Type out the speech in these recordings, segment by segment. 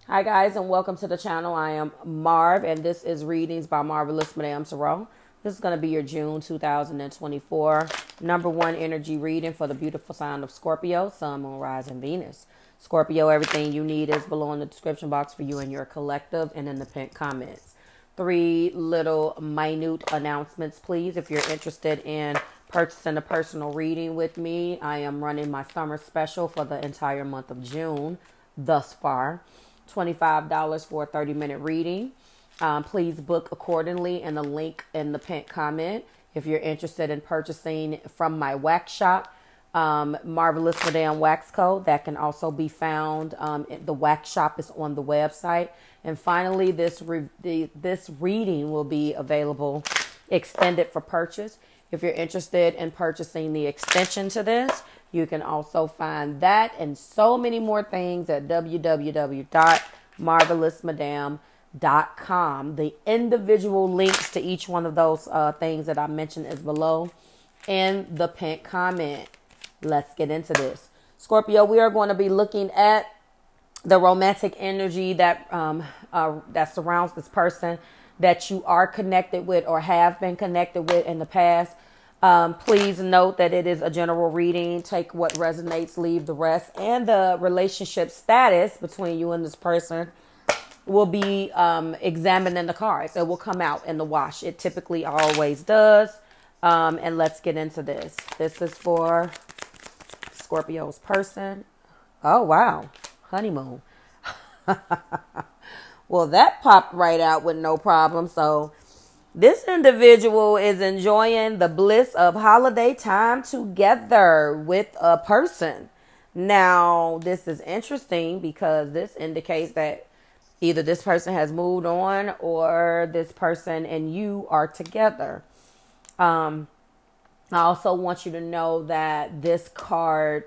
Hi guys, and welcome to the channel. I am Marv, and this is Readings by Marvelous Madame Tarot. This is going to be your June 2024 #1 energy reading for the beautiful sign of Scorpio, Sun, Moon, Rising, Venus. Scorpio, everything you need is below in the description box for you and your collective and in the pinned comments. 3 little minute announcements, please. If you're interested in purchasing a personal reading with me, I am running my summer special for the entire month of June thus far. $25 for a 30-minute reading. Please book accordingly in the link in the pinned comment. If you're interested in purchasing from my wax shop, Marvelous Madame Wax Co., that can also be found. The wax shop is on the website. And finally, this reading will be available extended for purchase. If you're interested in purchasing the extension to this, you can also find that and so many more things at www.marvelousmadame.com. The individual links to each one of those things that I mentioned is below in the pinned comment. Let's get into this. Scorpio, we are going to be looking at the romantic energy that that surrounds this person that you are connected with or have been connected with in the past. Please note that it is a general reading. Take what resonates, leave the rest. And the relationship status between you and this person will be examined in the cards. It will come out in the wash. It typically always does. And let's get into this. This is for Scorpio's person. Oh, wow. Honeymoon. Well, that popped right out with no problem. So this individual is enjoying the bliss of holiday time together with a person. Now, this is interesting because this indicates that either this person has moved on or this person and you are together. I also want you to know that this card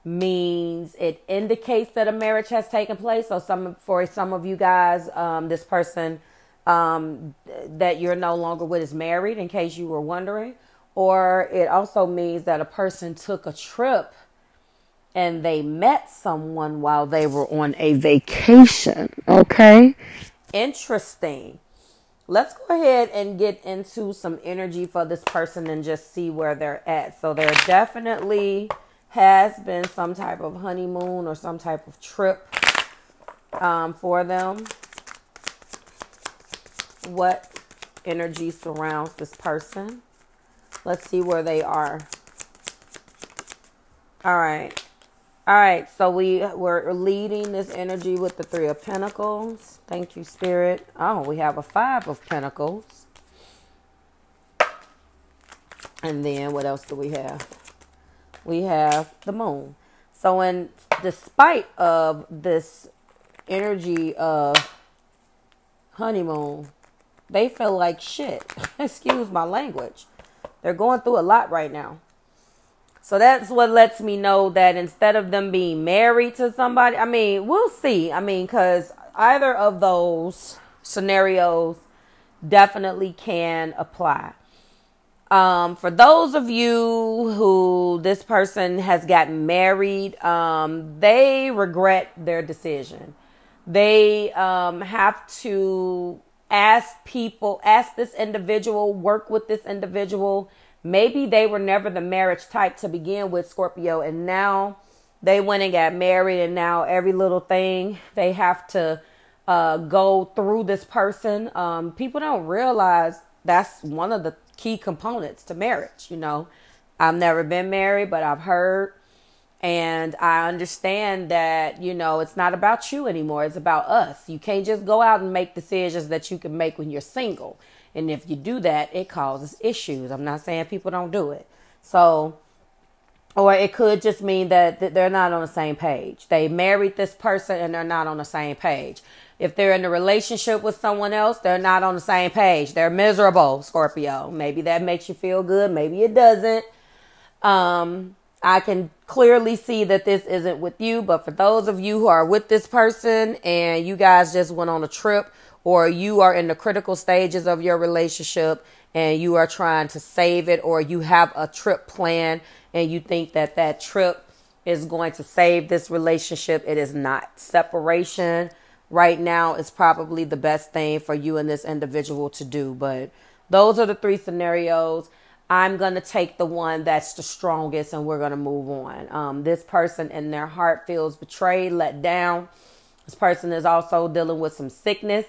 means it indicates that a marriage has taken place. So for some of you guys, this person that you're no longer with is married, in case you were wondering. Or it also means that a person took a trip and they met someone while they were on a vacation. Okay. Interesting. Let's go ahead and get into some energy for this person and just see where they're at. So there definitely has been some type of honeymoon or some type of trip for them. What energy surrounds this person? Let's see where they are. All right. So we're leading this energy with the 3 of Pentacles. Thank you, Spirit. Oh, we have a 5 of Pentacles. And then what else do we have? We have the Moon. So despite of this energy of honeymoon, they feel like shit. Excuse my language. They're going through a lot right now. So that's what lets me know that instead of them being married to somebody, I mean, we'll see. I mean, because either of those scenarios definitely can apply. For those of you who this person has gotten married, they regret their decision. They have to ask this individual, work with this individual. Maybe they were never the marriage type to begin with, Scorpio, and now they went and got married, and now every little thing they have to go through this person. People don't realize that's one of the key components to marriage. You know, I've never been married, but I've heard. And I understand that, you know, it's not about you anymore. It's about us. You can't just go out and make decisions that you can make when you're single. And if you do that, it causes issues. I'm not saying people don't do it. So, or it could just mean that they're not on the same page. They married this person and they're not on the same page. If they're in a relationship with someone else, they're not on the same page. They're miserable, Scorpio. Maybe that makes you feel good. Maybe it doesn't. I can clearly see that this isn't with you, but for those of you who are with this person and you guys just went on a trip, or you are in the critical stages of your relationship and you are trying to save it, or you have a trip planned and you think that that trip is going to save this relationship, it is not. Separation right now is probably the best thing for you and this individual to do. But those are the 3 scenarios. I'm going to take the one that's the strongest and we're going to move on. This person in their heart feels betrayed, let down. This person is also dealing with some sickness.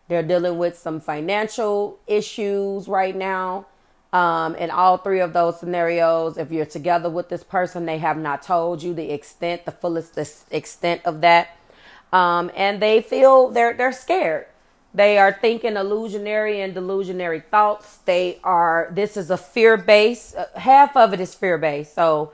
They're dealing with some financial issues right now. In all 3 of those scenarios, if you're together with this person, they have not told you the fullest extent of that. And they feel they're scared. They are thinking illusionary and delusionary thoughts. This is a fear base. Half of it is fear based. So,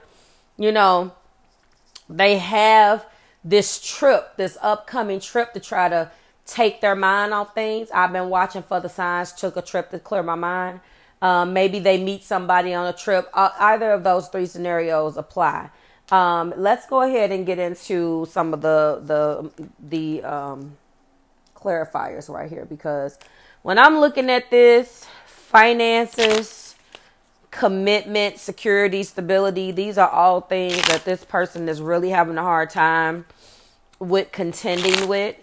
they have this upcoming trip to try to take their mind off things. I've been watching for the signs, took a trip to clear my mind. Maybe they meet somebody on a trip. Either of those 3 scenarios apply. Let's go ahead and get into some of the clarifiers right here, because when I'm looking at this, finances, commitment, security, stability, these are all things that this person is really having a hard time with contending with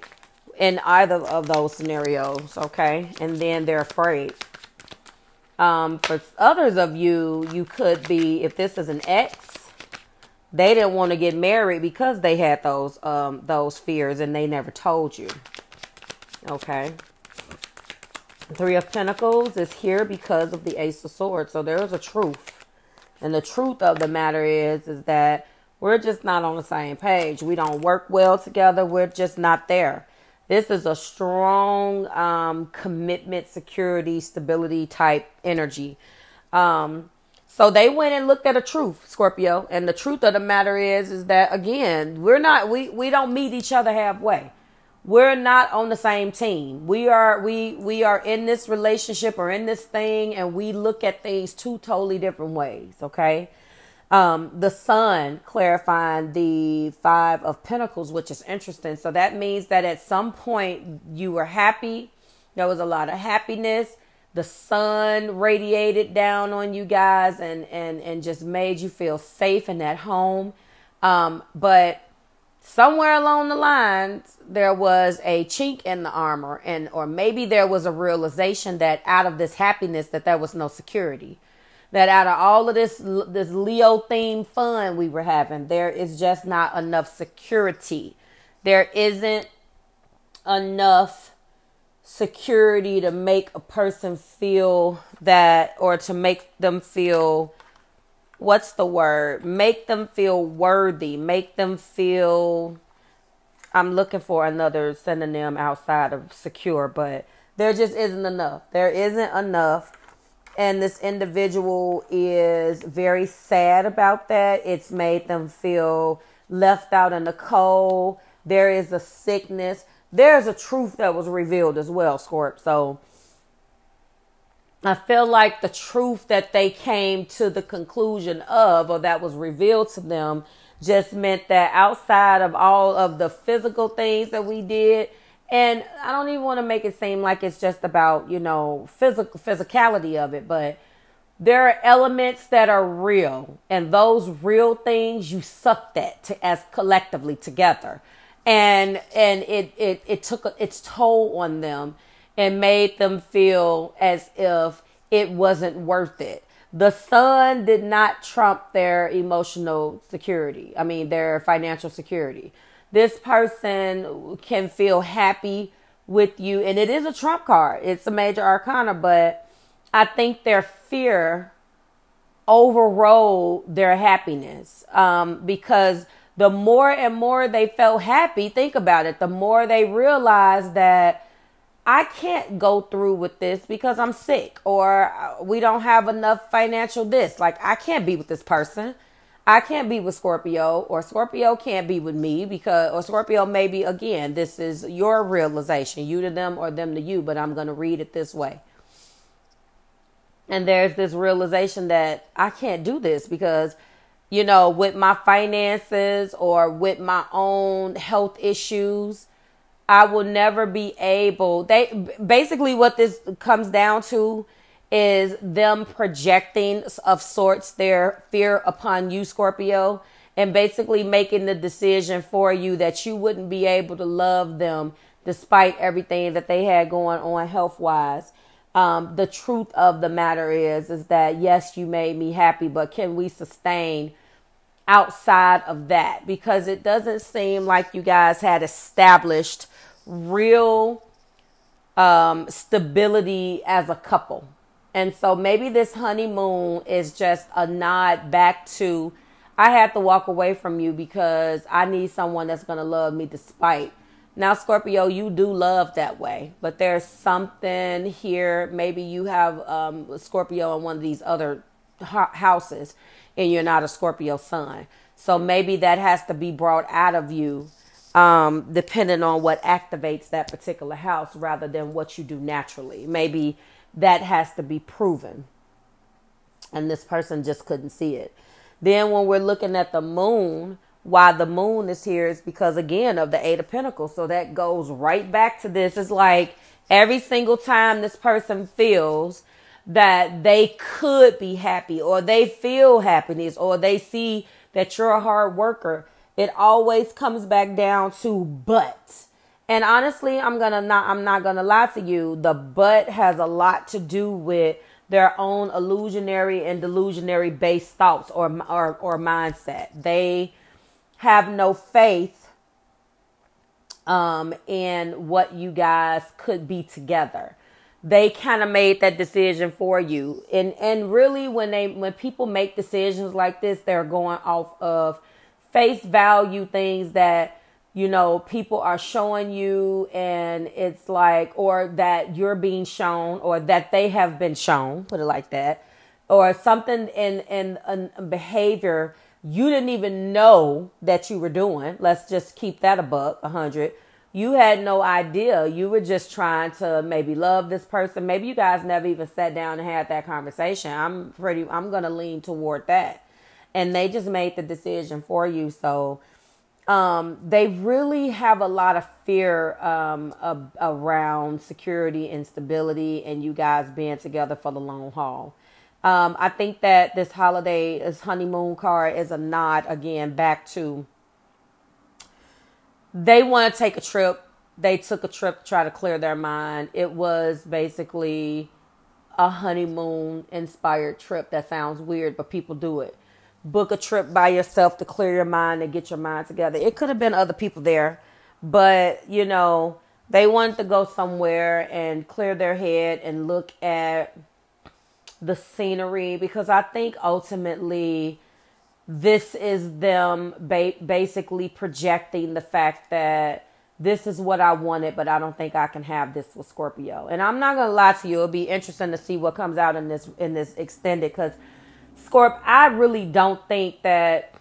in either of those scenarios. Okay. And then they're afraid. For others of you, you could be, if this is an ex, they didn't want to get married because they had those fears and they never told you. Okay. 3 of Pentacles is here because of the Ace of Swords. So there's a truth. And the truth of the matter is that we're just not on the same page. We don't work well together. We're just not there. This is a strong commitment, security, stability type energy. So they went and looked at a truth, Scorpio. And the truth of the matter is that, again, we don't meet each other halfway. We're not on the same team. We are in this relationship or in this thing, and we look at things 2 totally different ways. Okay. The Sun clarifying the 5 of Pentacles, which is interesting. So that means that at some point you were happy. There was a lot of happiness. The sun radiated down on you guys and just made you feel safe and at home. But somewhere along the lines, there was a chink in the armor, or maybe there was a realization that out of this happiness that there was no security. That out of all of this Leo themed fun we were having, there is just not enough security. There isn't enough security to make a person feel that, or to make them feel, what's the word? Make them feel worthy. Make them feel, I'm looking for another synonym outside of secure, but there just isn't enough. There isn't enough. And this individual is very sad about that. It's made them feel left out in the cold. There is a sickness. There's a truth that was revealed as well, Scorp. So I feel like the truth that they came to the conclusion of, or that was revealed to them, just meant that outside of all of the physical things that we did, and I don't even want to make it seem like it's just about, physicality of it, but there are elements that are real, and those real things you sucked at as collectively together. And it took its toll on them and made them feel as if it wasn't worth it. The sun did not trump their emotional security. I mean, their financial security. This person can feel happy with you, and it is a trump card. It's a major arcana, but I think their fear overrode their happiness, because the more and more they felt happy, think about it, the more they realized that I can't go through with this because I'm sick, or we don't have enough financial this. Like, I can't be with this person. I can't be with Scorpio, or Scorpio can't be with me or Scorpio, maybe, again, this is your realization, you to them or them to you, but I'm going to read it this way. And there's this realization that I can't do this because, with my finances or with my own health issues, I will never be able. Basically what this comes down to is them projecting of sorts their fear upon you, Scorpio. and basically making the decision for you that you wouldn't be able to love them despite everything that they had going on health-wise. The truth of the matter is that yes, you made me happy, but can we sustain outside of that? Because it doesn't seem like you guys had established real stability as a couple. And so maybe this honeymoon is just a nod back to, I had to walk away from you because I need someone that's going to love me despite. Now, Scorpio, you do love that way, but there's something here. Maybe you have Scorpio in one of these other houses and you're not a Scorpio sun. So maybe that has to be brought out of you, depending on what activates that particular house rather than what you do naturally. Maybe that has to be proven. And this person just couldn't see it. Then when we're looking at the moon, why the moon is here is because, again, of the Eight of Pentacles. So that goes right back to this. It's like every single time this person feels that they could be happy, or they feel happiness, or they see that you're a hard worker, it always comes back down to but. And honestly, I'm not gonna lie to you. The but has a lot to do with their own illusionary and delusionary based thoughts or mindset. They have no faith in what you guys could be together. They kind of made that decision for you. And really when people make decisions like this, they're going off of face value, things that, you know, people are showing you, and it's like, or that you're being shown, or that they have been shown, put it like that, or something in behavior you didn't even know that you were doing. Let's just keep that $100. You had no idea. You were just trying to maybe love this person. Maybe you guys never even sat down and had that conversation. I'm going to lean toward that. And they just made the decision for you. So they really have a lot of fear around security and stability and you guys being together for the long haul. I think that this holiday, this honeymoon card, is a nod again back to, they want to take a trip. They took a trip to try to clear their mind. It was basically a honeymoon inspired trip. That sounds weird, but people do it. Book a trip by yourself to clear your mind and get your mind together. It could have been other people there, but you know, they wanted to go somewhere and clear their head and look at the scenery, because I think ultimately this is them basically projecting the fact that this is what I wanted, but I don't think I can have this with Scorpio. And I'm not gonna lie to you, it'll be interesting to see what comes out in this extended, because Scorp, I really don't think that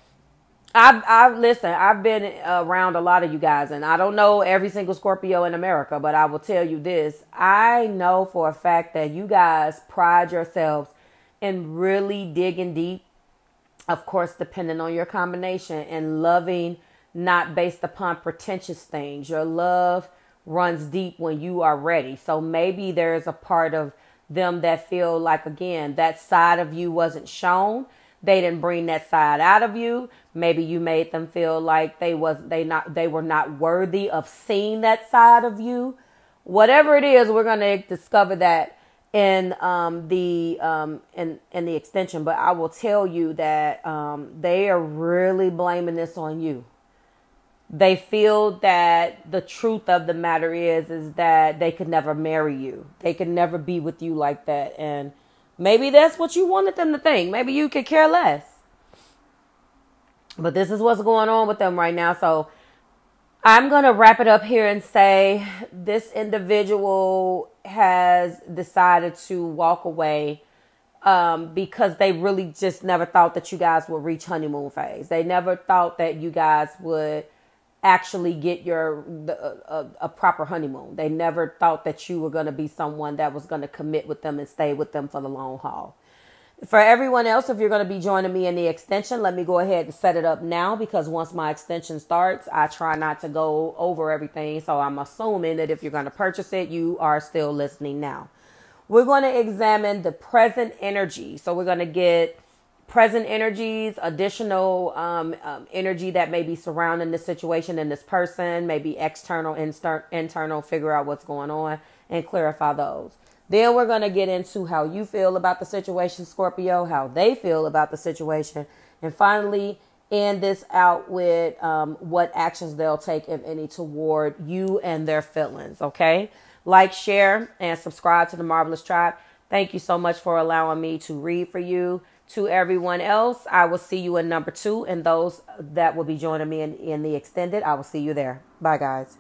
I've been around a lot of you guys, and I don't know every single Scorpio in America, but I will tell you this. I know for a fact that you guys pride yourselves in really digging deep, of course, depending on your combination, and loving not based upon pretentious things. Your love runs deep when you are ready. So maybe there's a part of them that feel like, again, that side of you wasn't shown. They didn't bring that side out of you. Maybe you made them feel like they were not worthy of seeing that side of you. Whatever it is, we're going to discover that in the extension. But I will tell you that they are really blaming this on you. They feel that the truth of the matter is that they could never marry you. They could never be with you like that. And maybe that's what you wanted them to think. Maybe you could care less. But this is what's going on with them right now. So I'm going to wrap it up here and say this individual has decided to walk away because they really just never thought that you guys would reach honeymoon phase. They never thought that you guys would actually get a proper honeymoon. They never thought that you were going to be someone that was going to commit with them and stay with them for the long haul. For everyone else, if you're going to be joining me in the extension, let me go ahead and set it up now, because once my extension starts, I try not to go over everything. So I'm assuming that if you're going to purchase it, you are still listening now. We're going to examine the present energy. So we're going to get present energies, additional energy that may be surrounding this situation and this person, maybe external, internal, figure out what's going on and clarify those. Then we're going to get into how you feel about the situation, Scorpio, how they feel about the situation, and finally end this out with what actions they'll take, if any, toward you and their feelings, okay? Like, share, and subscribe to the Marvelous Tribe. Thank you so much for allowing me to read for you. To everyone else, I will see you in number 2, and those that will be joining me in the extended, I will see you there. Bye, guys.